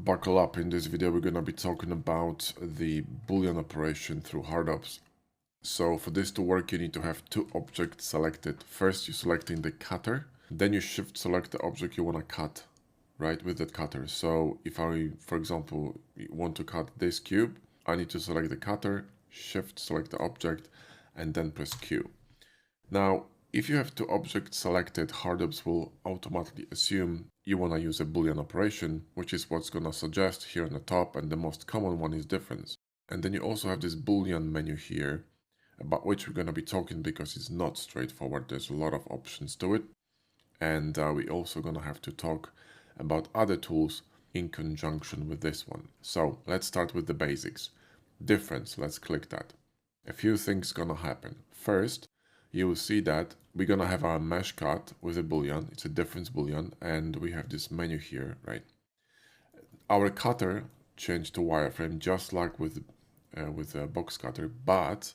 Buckle up. In this video, we're going to be talking about the Boolean operation through HardOPS. So for this to work, you need to have two objects selected. First, you're selecting the cutter. Then you shift select the object you want to cut, right, with that cutter. So if I, for example, want to cut this cube, I need to select the cutter, shift select the object, and then press Q. Now, if you have two objects selected, HardOPS will automatically assume you want to use a Boolean operation, which is what's going to suggest here on the top, and the most common one is difference. And then you also have this Boolean menu here, about which we're going to be talking because it's not straightforward. There's a lot of options to it. And we're also going to have to talk about other tools in conjunction with this one. So let's start with the basics. Difference, let's click that. A few things going to happen. First, you will see that we're going to have our mesh cut with a boolean. It's a difference boolean, and we have this menu here, right? Our cutter changed to wireframe just like with a box cutter, but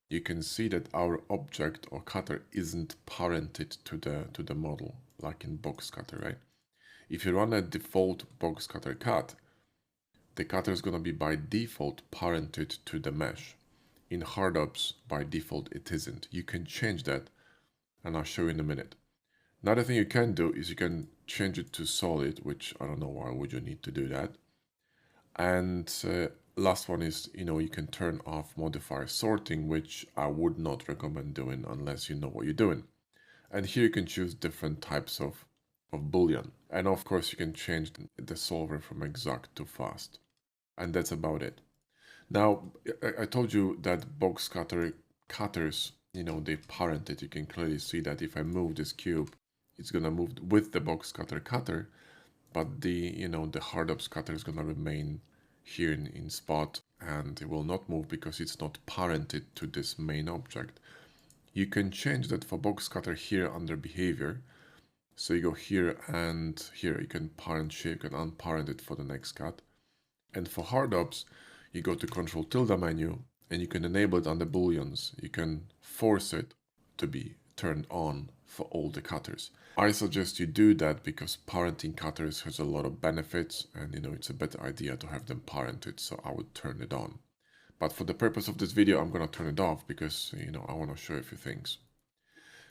you can see that our object or cutter isn't parented to the model like in box cutter, right? If you run a default box cutter cut, the cutter is going to be by default parented to the mesh. In HardOPS, by default, it isn't. You can change that, and I'll show you in a minute. Another thing you can do is you can change it to solid, which I don't know why would you need to do that. And last one is, you can turn off modifier sorting, which I would not recommend doing unless you know what you're doing. And here you can choose different types of Boolean. And of course, you can change the solver from exact to fast. And that's about it. Now, I told you that box cutters, they parented. You can clearly see that if I move this cube, it's going to move with the box cutter, but the HardOPS cutter is going to remain here in spot, and it will not move because it's not parented to this main object. You can change that for box cutter here under behavior. So you go here and here, you can parent shape, you can unparent it for the next cut. And for HardOPS, you go to Control tilde menu and you can enable it under Booleans. You can force it to be turned on for all the cutters. I suggest you do that because parenting cutters has a lot of benefits, and it's a better idea to have them parented, so I would turn it on. But for the purpose of this video, I'm going to turn it off because I want to show you a few things.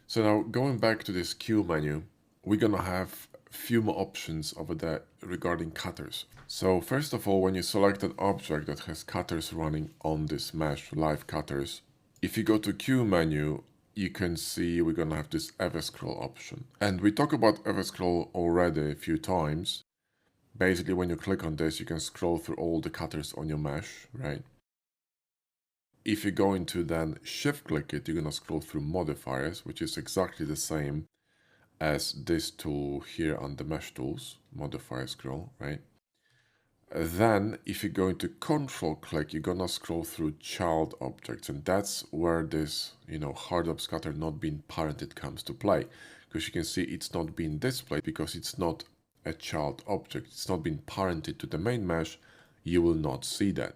So now going back to this Q menu, we're going to have a few more options over there regarding cutters. So first of all, when you select an object that has cutters running on this mesh, live cutters, if you go to Q menu, you can see we're going to have this ever scroll option. And we talked about ever scroll already a few times. Basically, when you click on this, you can scroll through all the cutters on your mesh, right? If you go into then shift click it, you're going to scroll through modifiers, which is exactly the same as this tool here on the mesh tools, modifier scroll, right? Then if you go into control click, you're gonna scroll through child objects, and that's where this HardOPS cutter not being parented comes to play, because you can see it's not being displayed because it's not a child object, it's not being parented to the main mesh. You will not see that.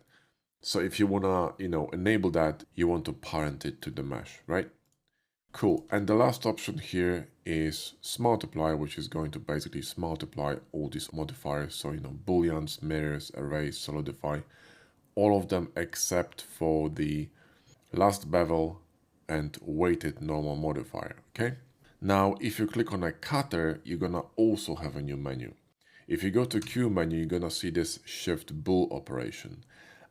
So if you wanna enable that, you want to parent it to the mesh, right? Cool. And the last option here is multiply, which is going to basically multiply all these modifiers. So, booleans, mirrors, arrays, solidify, all of them except for the last bevel and weighted normal modifier. Okay. Now, if you click on a cutter, you're going to also have a new menu. If you go to Q menu, you're going to see this shift bool operation.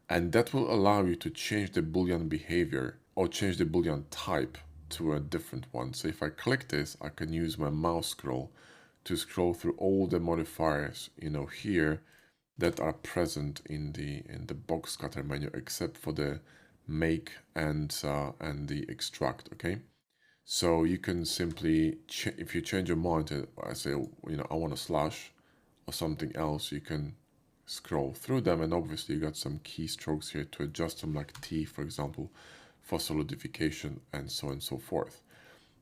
And that will allow you to change the Boolean behavior or change the Boolean type to a different one. So if I click this, I can use my mouse scroll to scroll through all the modifiers, here that are present in the box cutter menu, except for the make and the extract. Okay, so you can simply if you change your mind, I say I want a slash or something else, you can scroll through them, and obviously you got some keystrokes here to adjust them, like T, for example, for solidification and so on and so forth.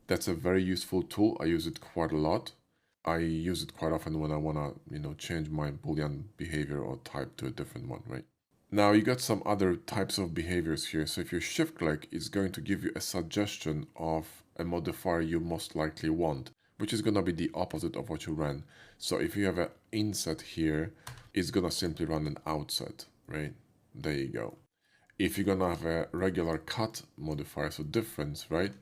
That's a very useful tool. I use it quite a lot. I use it quite often when I want to, change my Boolean behavior or type to a different one, right? Now you got some other types of behaviors here. So if you shift click, it's going to give you a suggestion of a modifier you most likely want, which is gonna be the opposite of what you ran. So if you have an inset here, it's gonna simply run an outset, right? There you go. If you're gonna have a regular cut modifier, so difference, right?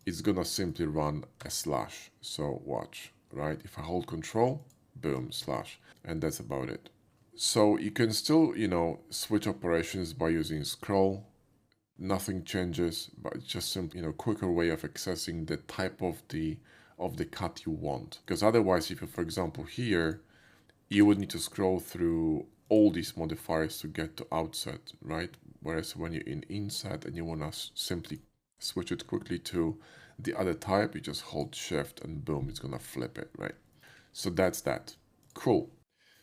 It's gonna simply run a slash. So watch, right? If I hold control, boom, slash. And that's about it. So you can still, switch operations by using scroll. Nothing changes, but it's just simply, quicker way of accessing the type of the cut you want. Because otherwise, if you, for example, here, you would need to scroll through all these modifiers to get to outset, right? Whereas when you're in inset and you want to simply switch it quickly to the other type, you just hold shift and boom, it's gonna flip it, right? So that's that. Cool.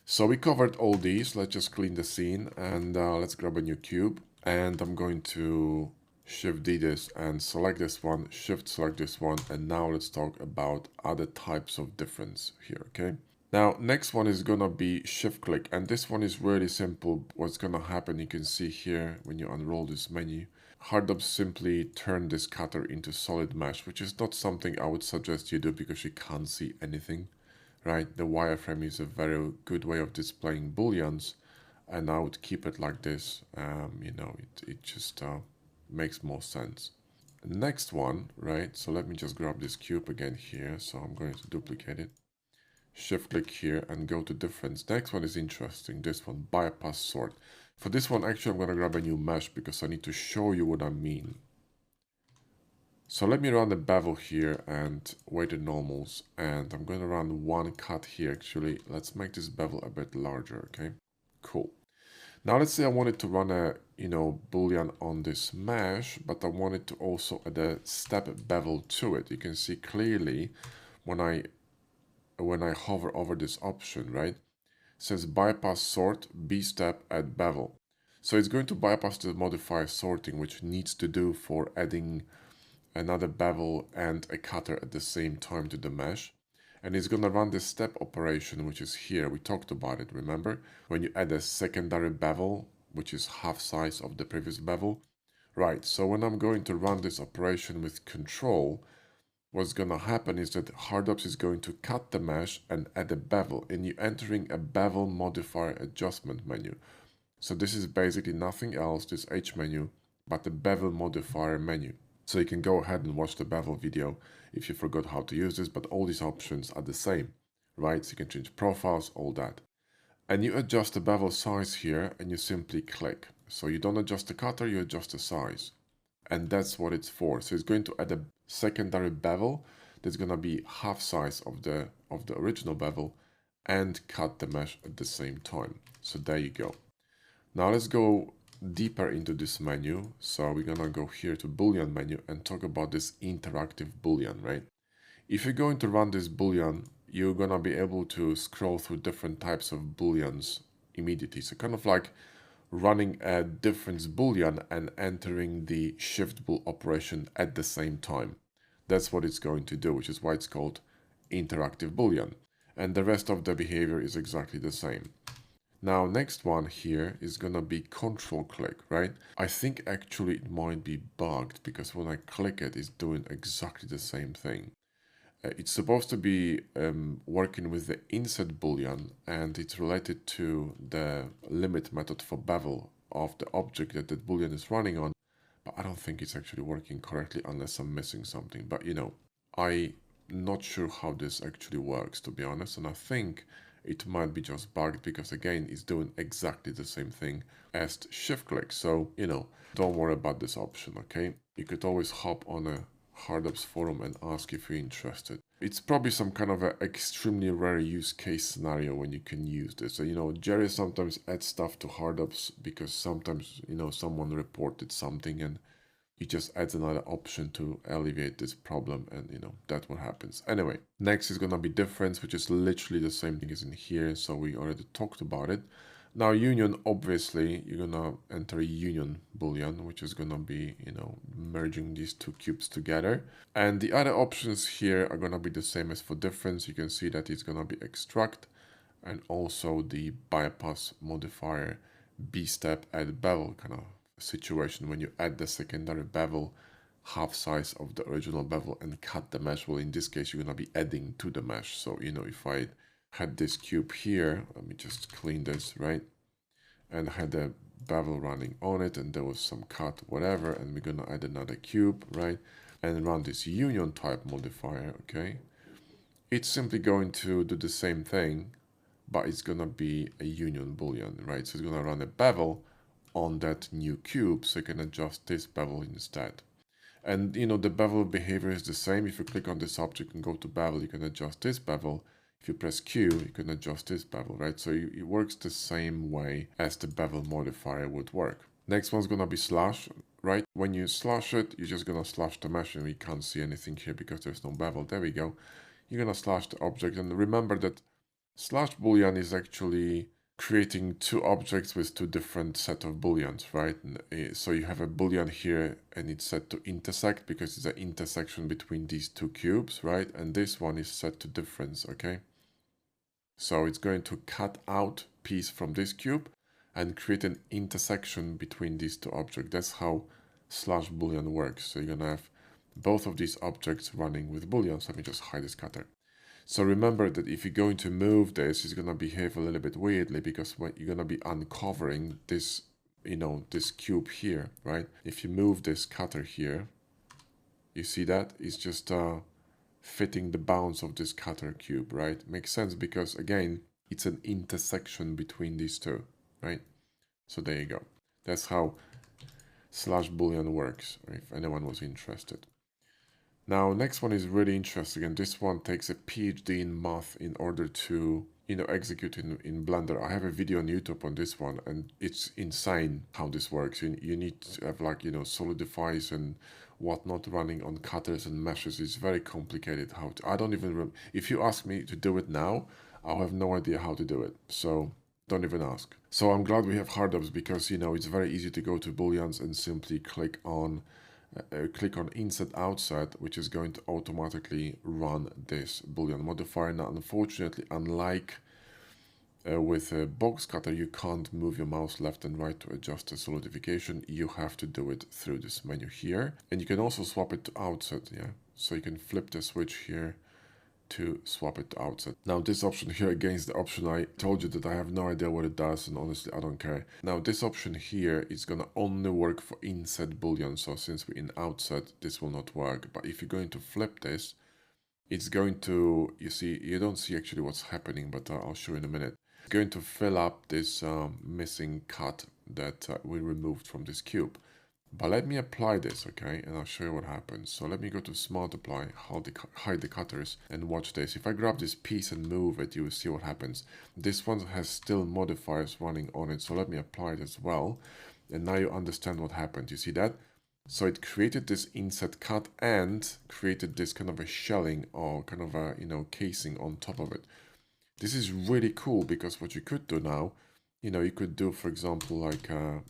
So we covered all these. Let's just clean the scene and let's grab a new cube. And I'm going to Shift D this and select this one, Shift select this one. And now let's talk about other types of difference here, okay? Now, next one is gonna be Shift click. And this one is really simple. What's gonna happen, you can see here when you unroll this menu, HardOPS simply turn this cutter into solid mesh, which is not something I would suggest you do because you can't see anything, right? The wireframe is a very good way of displaying booleans, and I would keep it like this. It just makes more sense. Next one, right? So let me just grab this cube again here. So I'm going to duplicate it. Shift click here and go to difference. Next one is interesting. This one, bypass sort. For this one, actually, I'm going to grab a new mesh because I need to show you what I mean. So let me run the bevel here and weighted normals. And I'm going to run one cut here. Actually, let's make this bevel a bit larger. Okay, cool. Now let's say I wanted to run a, boolean on this mesh, but I wanted to also add a step bevel to it. You can see clearly when I hover over this option, right? It says bypass sort, B step, add bevel. So it's going to bypass the modifier sorting, which needs to do for adding another bevel and a cutter at the same time to the mesh. And it's going to run this step operation, which is here. We talked about it, remember? When you add a secondary bevel, which is half size of the previous bevel. Right, so when I'm going to run this operation with control, what's going to happen is that HardOPS is going to cut the mesh and add a bevel, and you're entering a bevel modifier adjustment menu. So this is basically nothing else, this H menu, but the bevel modifier menu. So you can go ahead and watch the bevel video if you forgot how to use this, but all these options are the same, right? So you can change profiles, all that. And you adjust the bevel size here and you simply click. So you don't adjust the cutter, you adjust the size. And that's what it's for. So it's going to add a secondary bevel that's going to be half size of the original bevel and cut the mesh at the same time. So there you go. Now let's go deeper into this menu. So we're gonna go here to Boolean menu and talk about this interactive Boolean, right? If you're going to run this Boolean, you're gonna be able to scroll through different types of Booleans immediately. So kind of like running a difference Boolean and entering the shift bool operation at the same time. That's what it's going to do, which is why it's called interactive Boolean. And the rest of the behavior is exactly the same. Now, next one here is gonna be control click, right? I think actually it might be bugged because when I click it, it's doing exactly the same thing. It's supposed to be working with the inset boolean, and it's related to the limit method for bevel of the object that the boolean is running on. But I don't think it's actually working correctly unless I'm missing something. But I'm not sure how this actually works, to be honest, and I think it might be just bugged because again it's doing exactly the same thing as shift click. So don't worry about this option, okay? You could always hop on a HardOPS forum and ask if you're interested. It's probably some kind of an extremely rare use case scenario when you can use this. So Jerry sometimes adds stuff to HardOPS because sometimes someone reported something and he just adds another option to alleviate this problem, and that's what happens. Anyway, next is gonna be difference, which is literally the same thing as in here, so we already talked about it. Now union, obviously you're gonna enter a union boolean, which is gonna be merging these two cubes together. And the other options here are gonna be the same as for difference. You can see that it's gonna be extract and also the bypass modifier B step add bevel kind of situation. When you add the secondary bevel, half size of the original bevel and cut the mesh. Well, in this case, you're going to be adding to the mesh. So, if I had this cube here, let me just clean this, right? And had a bevel running on it, and there was some cut, whatever, and we're going to add another cube, right? And run this union type modifier, okay? It's simply going to do the same thing, but it's going to be a union boolean, right? So it's going to run a bevel on that new cube, so you can adjust this bevel instead. And the bevel behavior is the same. If you click on this object and go to bevel, you can adjust this bevel. If you press Q, you can adjust this bevel, right? So it works the same way as the bevel modifier would work. Next one's gonna be slash, right? When you slash it, you're just gonna slash the mesh, and we can't see anything here because there's no bevel. There we go. You're gonna slash the object, and remember that slash boolean is actually creating two objects with two different set of booleans, right? So you have a boolean here, and it's set to intersect because it's an intersection between these two cubes, right? And this one is set to difference, okay? So it's going to cut out piece from this cube and create an intersection between these two objects. That's how slash boolean works. So you're gonna have both of these objects running with booleans. Let me just hide this cutter. So remember that if you're going to move this, it's going to behave a little bit weirdly, because when you're going to be uncovering this, this cube here, right? If you move this cutter here, you see that? It's just fitting the bounds of this cutter cube, right? Makes sense because, again, it's an intersection between these two, right? So there you go. That's how slash boolean works, if anyone was interested. Now, next one is really interesting, and this one takes a PhD in math in order to, execute in Blender. I have a video on YouTube on this one, and it's insane how this works. You need to have solidifies and whatnot running on cutters and meshes. It's very complicated how to, I don't even, if you ask me to do it now, I'll have no idea how to do it. So don't even ask. So I'm glad we have HardOPS because, it's very easy to go to booleans and simply click on insert outside, which is going to automatically run this boolean modifier. Now, unfortunately, unlike with a box cutter, you can't move your mouse left and right to adjust the solidification. You have to do it through this menu here, and you can also swap it to outside. Yeah, so you can flip the switch here to swap it to outside. Now this option here against the option I told you that I have no idea what it does, and honestly I don't care. Now this option here is gonna only work for inset boolean, so since we're in outside this will not work. But if you're going to flip this, it's going to, you don't see actually what's happening, but I'll show you in a minute. It's going to fill up this missing cut that we removed from this cube. But let me apply this, okay, and I'll show you what happens. So let me go to Smart Apply, hide the cutters, and watch this. If I grab this piece and move it, you will see what happens. This one has still modifiers running on it, so let me apply it as well. And now you understand what happened. You see that? So it created this inset cut and created this kind of a shelling or kind of a, casing on top of it. This is really cool because what you could do now, you could do, for example, like kind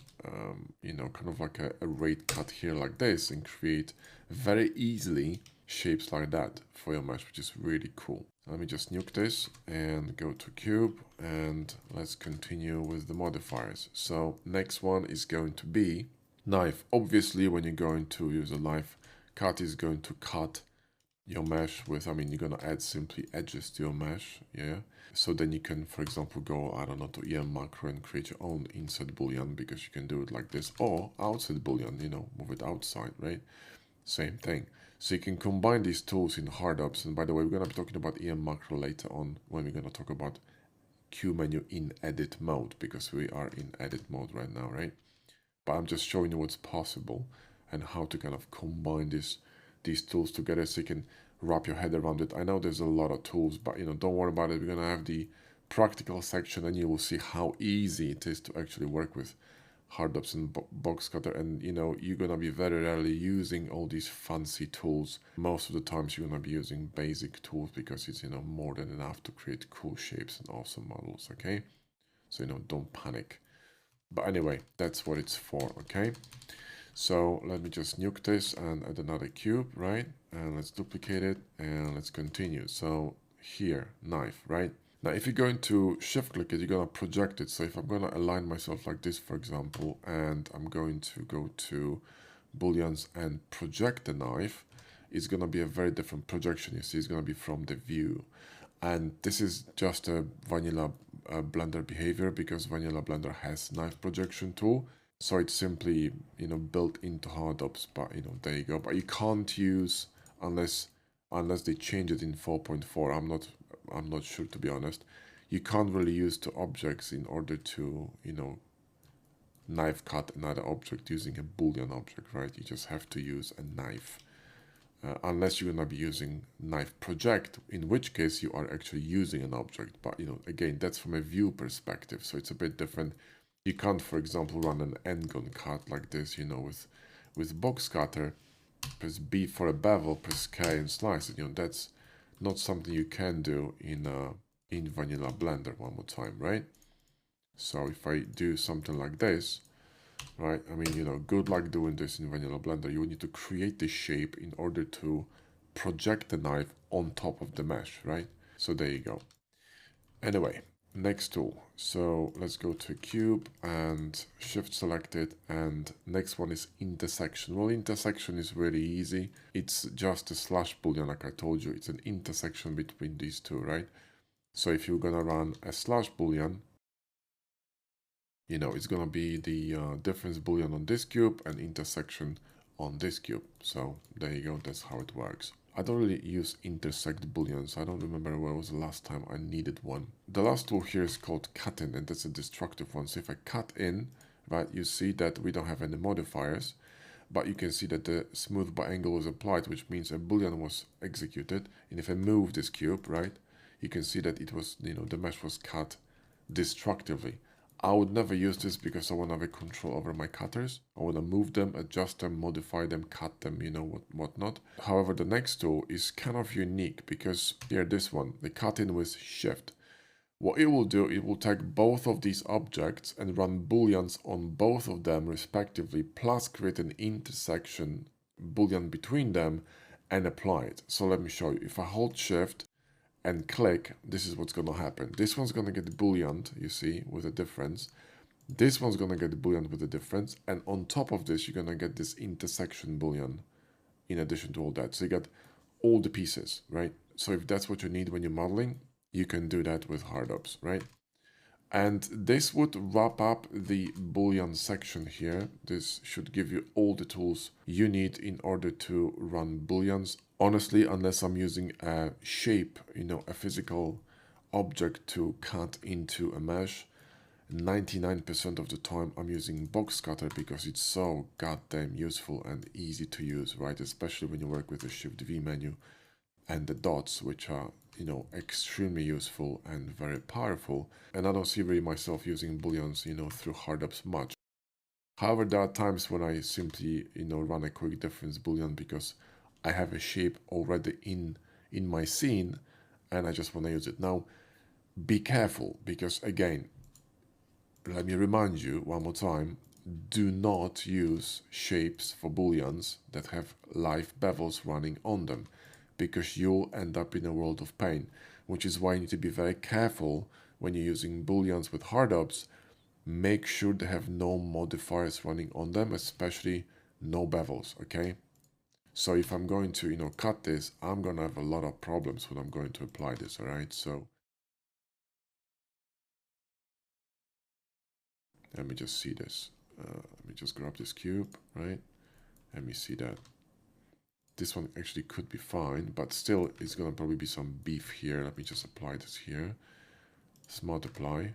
of like a rate cut here like this and create very easily shapes like that for your mesh, which is really cool. Let me just nuke this and go to cube, and let's continue with the modifiers. So next one is going to be knife. Obviously, when you're going to use a knife, cut is going to cut your mesh with, you're going to add simply edges to your mesh, yeah? So then you can, for example, go, I don't know, to EM macro and create your own insert boolean, because you can do it like this, or outside boolean, move it outside, right? Same thing. So you can combine these tools in HardOPS, and by the way, we're going to be talking about EM macro later on when we're going to talk about Q menu in edit mode, because we are in edit mode right now, right? But I'm just showing you what's possible and how to kind of combine these tools together so you can wrap your head around it. I know there's a lot of tools, but don't worry about it. We're gonna have the practical section, and you will see how easy it is to actually work with HardOPS and box cutter. And you're gonna be very rarely using all these fancy tools. Most of the times you're gonna be using basic tools because it's more than enough to create cool shapes and awesome models. Okay, so don't panic. But anyway, that's what it's for. Okay. So let me just nuke this and add another cube, right? And let's duplicate it and let's continue. So here, knife, right? Now, if you're going to shift click it, you're going to project it. So if I'm going to align myself like this, for example, and I'm going to go to booleans and project the knife, it's going to be a very different projection. You see, it's going to be from the view. And this is just a vanilla Blender behavior because vanilla Blender has knife projection tool. So it's simply, built into HardOPS, but, there you go. But you can't use unless they change it in 4.4. I'm not sure, to be honest. You can't really use two objects in order to, knife cut another object using a Boolean object, right? You just have to use a knife. Unless you're going to be using knife project, in which case you are actually using an object. But, again, that's from a view perspective, so it's a bit different. You can't, for example, run an endgun cut like this, with box cutter, press B for a bevel, press K and slice it. That's not something you can do in vanilla Blender. One more time, right? So if I do something like this, right? I mean, good luck doing this in vanilla Blender. You need to create the shape in order to project the knife on top of the mesh, right? So there you go. Anyway, next tool. So let's go to cube and shift select it. And next one is intersection. Well, intersection is really easy. It's just a slash boolean, like I told you. It's an intersection between these two, right? So if you're gonna run a slash boolean, it's going to be the difference boolean on this cube and intersection on this cube. So there you go, that's how it works. I don't really use intersect booleans. I don't remember where was the last time I needed one. The last tool here is called cut in, and that's a destructive one. So if I cut in, right, you see that we don't have any modifiers, but you can see that the smooth by angle was applied, which means a boolean was executed. And if I move this cube, right, you can see that it was, the mesh was cut destructively. I would never use this because I want to have a control over my cutters. I want to move them, adjust them, modify them, cut them, whatnot. However, the next tool is kind of unique because here, this one, the cut in with shift. What it will do, it will take both of these objects and run booleans on both of them respectively, plus create an intersection boolean between them and apply it. So let me show you. If I hold shift and click, this is what's going to happen. This one's going to get booleaned, you see, with a difference. This one's going to get booleaned with a difference. And on top of this, you're going to get this intersection boolean in addition to all that. So you get all the pieces, right? So if that's what you need when you're modeling, you can do that with HardOPS, right? And this would wrap up the Boolean section here. This should give you all the tools you need in order to run Booleans. Honestly, unless I'm using a shape, a physical object to cut into a mesh, 99% of the time I'm using box cutter because it's so goddamn useful and easy to use, right? Especially when you work with the Shift V menu and the dots, which are extremely useful and very powerful. And I don't see really myself using booleans, through HardOPS much. However, there are times when I simply, run a quick difference boolean because I have a shape already in my scene and I just want to use it. Now, be careful because again, let me remind you one more time, do not use shapes for booleans that have live bevels running on them, because you'll end up in a world of pain, which is why you need to be very careful when you're using booleans with HardOPS. Make sure they have no modifiers running on them, especially no bevels, okay? So if I'm going to, cut this, I'm going to have a lot of problems when I'm going to apply this, all right? So let me just see this. Let me just grab this cube, right? Let me see that. This one actually could be fine, but still it's gonna probably be some beef here. Let me just apply this here. Smart apply.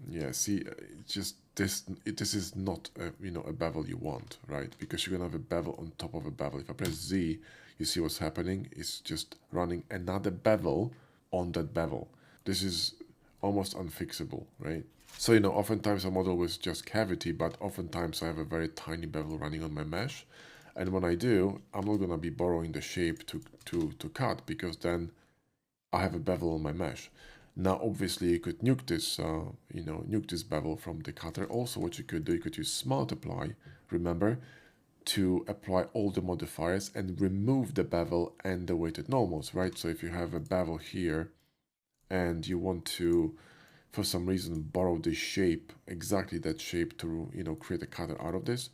Yeah, see, just this is not a bevel you want, right? Because you're gonna have a bevel on top of a bevel. If I press Z, you see what's happening? It's just running another bevel on that bevel. This is almost unfixable, right? So, oftentimes I model with just cavity, but oftentimes I have a very tiny bevel running on my mesh. And when I do, I'm not going to be borrowing the shape to cut, because then I have a bevel on my mesh. Now, obviously, you could nuke this, nuke this bevel from the cutter. Also, what you could do, you could use Smart Apply, remember, to apply all the modifiers and remove the bevel and the weighted normals, right? So if you have a bevel here and you want to, for some reason, borrow this shape, exactly that shape to, create a cutter out of this,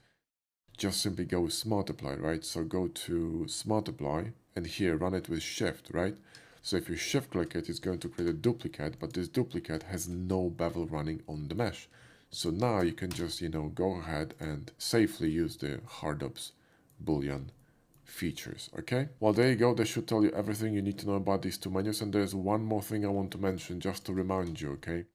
just simply go with Smart Apply, right? So go to Smart Apply and here run it with Shift, right? So if you shift click it, it's going to create a duplicate, but this duplicate has no bevel running on the mesh. So now you can just, go ahead and safely use the HardOPS Boolean features, okay? Well, there you go. They should tell you everything you need to know about these two menus. And there's one more thing I want to mention just to remind you, okay?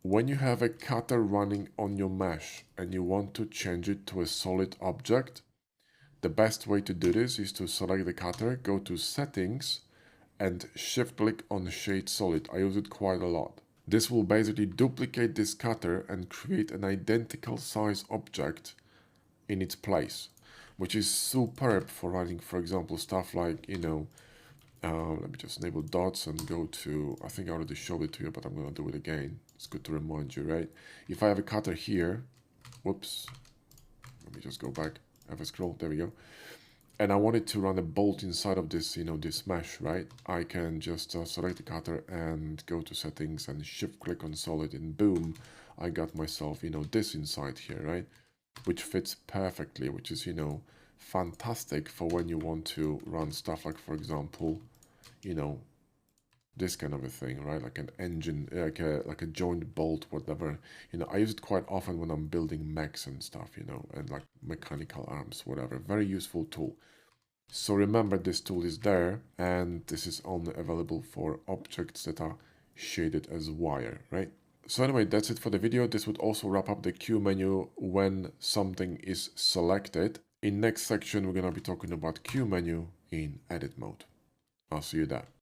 When you have a cutter running on your mesh and you want to change it to a solid object, the best way to do this is to select the cutter, go to Settings, and shift click on Shade Solid. I use it quite a lot. This will basically duplicate this cutter and create an identical size object in its place, which is superb for running, for example, stuff like, let me just enable dots and go to, I think I already showed it to you, but I'm going to do it again. It's good to remind you, right? If I have a cutter here, whoops, let me just go back, have a scroll, there we go. And I wanted to run a bolt inside of this, this mesh, right? I can just select the cutter and go to settings and shift click on solid and boom, I got myself, this inside here, right? Which fits perfectly, which is, fantastic for when you want to run stuff like, for example, this kind of a thing, right? Like an engine, like a joint bolt, whatever. I use it quite often when I'm building mechs and stuff, and like mechanical arms, whatever. Very useful tool. So remember, this tool is there, and this is only available for objects that are shaded as wire, right? So anyway, that's it for the video. This would also wrap up the Q menu when something is selected. In next section, we're going to be talking about Q menu in edit mode. I'll see you there.